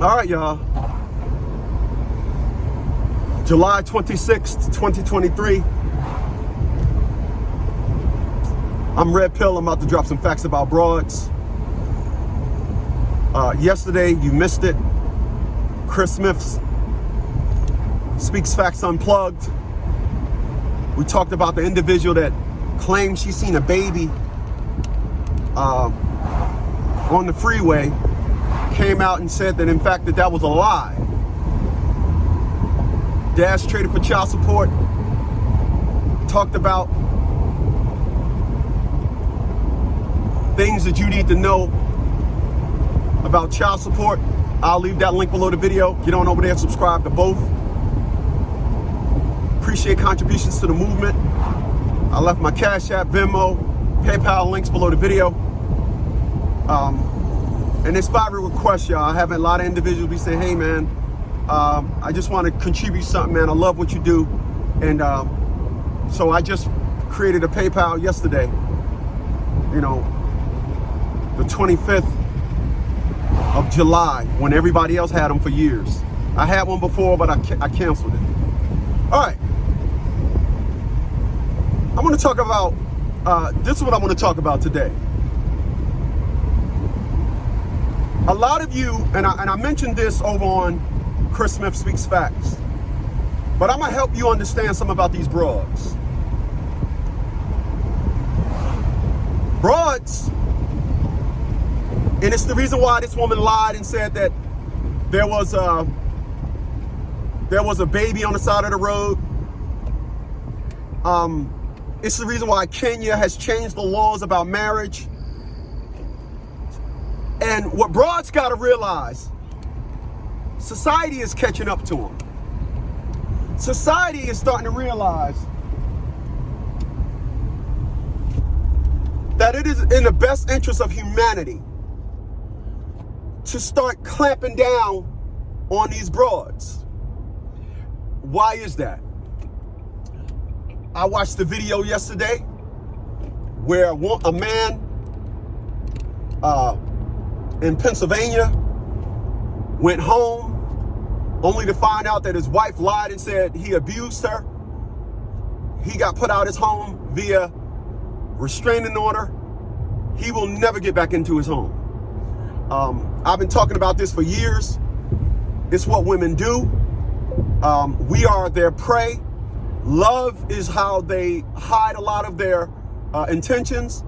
All right, y'all. July 26th, 2023. I'm Red Pill. I'm about to drop some facts about broads. Yesterday, you missed it. Chris Smith Speaks Facts Unplugged. We talked about the individual that claimed she seen a baby on the freeway, came out and said that in fact that was a lie. Dash traded for child support. Talked about things that you need to know about child support. I'll leave that link below the video. Get on over there, subscribe to both. Appreciate contributions to the movement. I left my Cash App, Venmo, PayPal links below the video. And it's by request, y'all. I have a lot of individuals be saying, hey man, I just want to contribute something, man. I love what you do. And so I just created a PayPal yesterday, you know, the 25th of July, when everybody else had them for years. I had one before, but I canceled it. All right. I'm going to talk about, this is what I want to talk about today. A lot of you, and I mentioned this over on Chris Smith Speaks Facts, but I'm going to help you understand something about these broads. Broads, and it's the reason why this woman lied and said that there was a baby on the side of the road. It's the reason why Kenya has changed the laws about marriage. And what broads got to realize, society is catching up to them. Society is starting to realize that it is in the best interest of humanity to start clamping down on these broads. Why is that? I watched the video yesterday where a man in Pennsylvania went home only to find out that his wife lied and said he abused her. He got put out his home via restraining order. He will never get back into his home. I've been talking about this for years. It's what women do. We are their prey. Love is how they hide a lot of their intentions.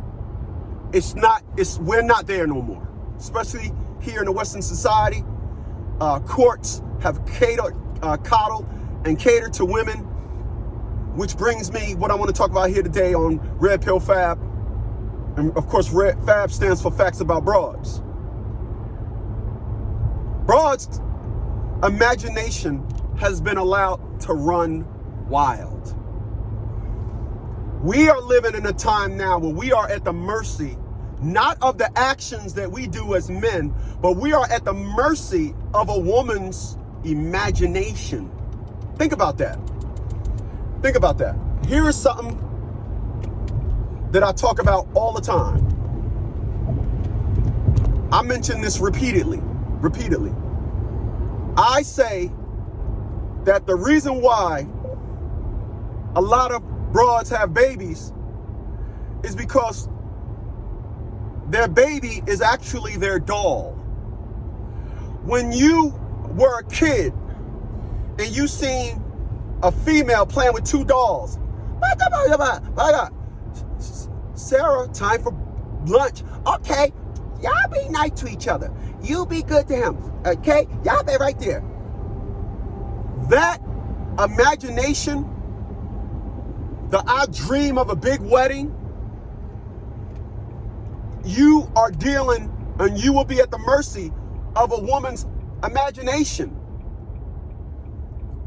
We're not there no more, especially here in the Western society. Courts have coddled and catered to women, which brings me what I want to talk about here today on Red Pill Fab. And of course, Fab stands for Facts About Broads. Broads' imagination has been allowed to run wild. We are living in a time now where we are at the mercy, not of the actions that we do as men, but we are at the mercy of a woman's imagination. Think about that. Think about that. Here is something that I talk about all the time. I mention this repeatedly. I say that the reason why a lot of broads have babies is because their baby is actually their doll. When you were a kid and you seen a female playing with two dolls, Sarah, time for lunch. Okay, y'all be nice to each other. You be good to him. Okay, y'all be right there. That imagination, I dream of a big wedding, you are dealing and you will be at the mercy of a woman's imagination.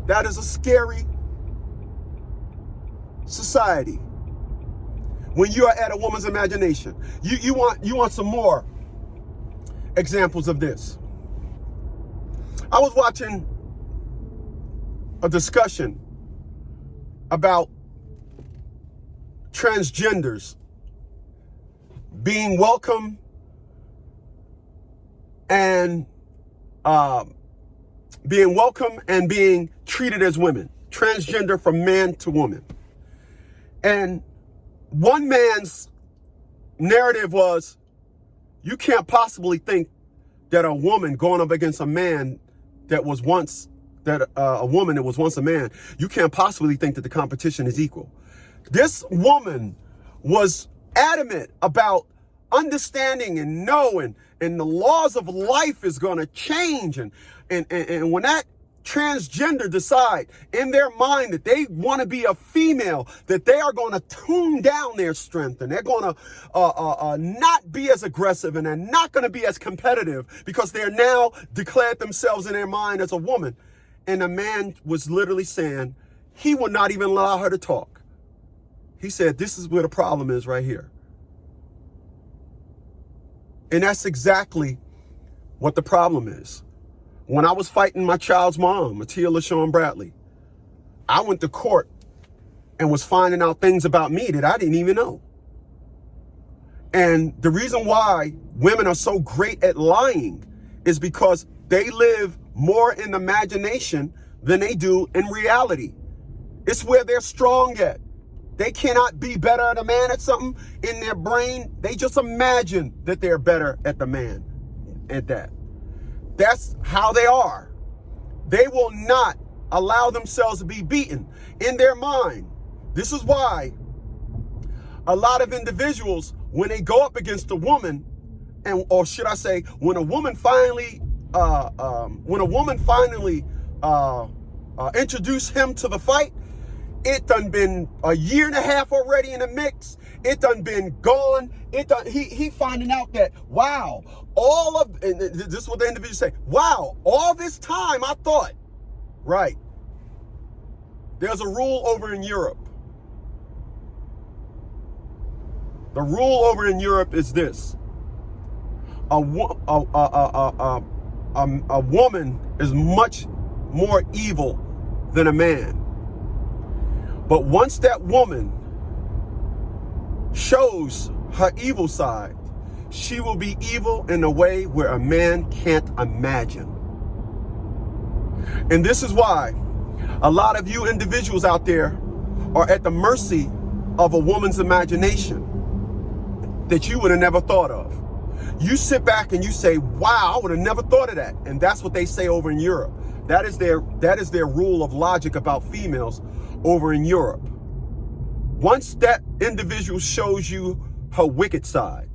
That is a scary society. When you are at a woman's imagination, you want some more examples of this. I was watching a discussion about transgenders being welcome and being welcome and being treated as women, transgender from man to woman. And one man's narrative was, you can't possibly think that a woman going up against a man that was once, a woman that was once a man, you can't possibly think that the competition is equal. This woman was adamant about understanding and knowing, and the laws of life is going to change. And when that transgender decide in their mind that they want to be a female, that they are going to tune down their strength, and they're going to not be as aggressive, and they're not going to be as competitive because they're now declared themselves in their mind as a woman. And the man was literally saying he would not even allow her to talk. He said, this is where the problem is right here. And that's exactly what the problem is. When I was fighting my child's mom, Matia LaShawn Bradley, I went to court and was finding out things about me that I didn't even know. And the reason why women are so great at lying is because they live more in imagination than they do in reality. It's where they're strong at. They cannot be better at a man at something in their brain. They just imagine that they're better at the man at that. That's how they are. They will not allow themselves to be beaten in their mind. This is why a lot of individuals, when they go up against a woman, or should I say, when a woman finally introduced him to the fight, it done been a year and a half already in the mix. It done been gone. He finding out that, wow, and this is what the individual say, wow, all this time I thought, right. There's a rule over in Europe. The rule over in Europe is this. A woman is much more evil than a man. But once that woman shows her evil side, she will be evil in a way where a man can't imagine. And this is why a lot of you individuals out there are at the mercy of a woman's imagination that you would have never thought of. You sit back and you say, wow, I would have never thought of that. And that's what they say over in Europe. That is their rule of logic about females over in Europe. Once that individual shows you her wicked side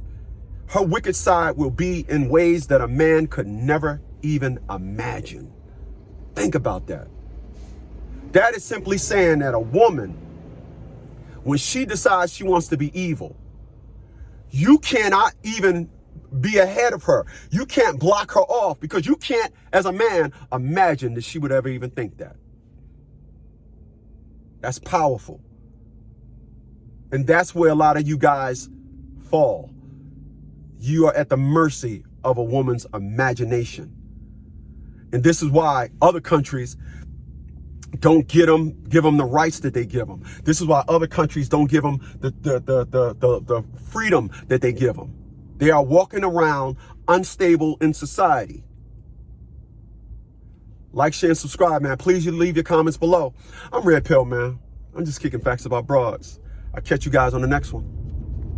will be in ways that a man could never even imagine. Think about that. That is simply saying that a woman, when she decides she wants to be evil, you cannot even be ahead of her. You can't block her off because you can't, as a man, imagine that she would ever even think that. That's powerful. And that's where a lot of you guys fall. You are at the mercy of a woman's imagination. And this is why other countries don't give them the rights that they give them. This is why other countries don't give them the freedom that they give them. They are walking around unstable in society. Like, share, and subscribe, man. Please, you leave your comments below. I'm Red Pill, man. I'm just kicking facts about broads. I'll catch you guys on the next one.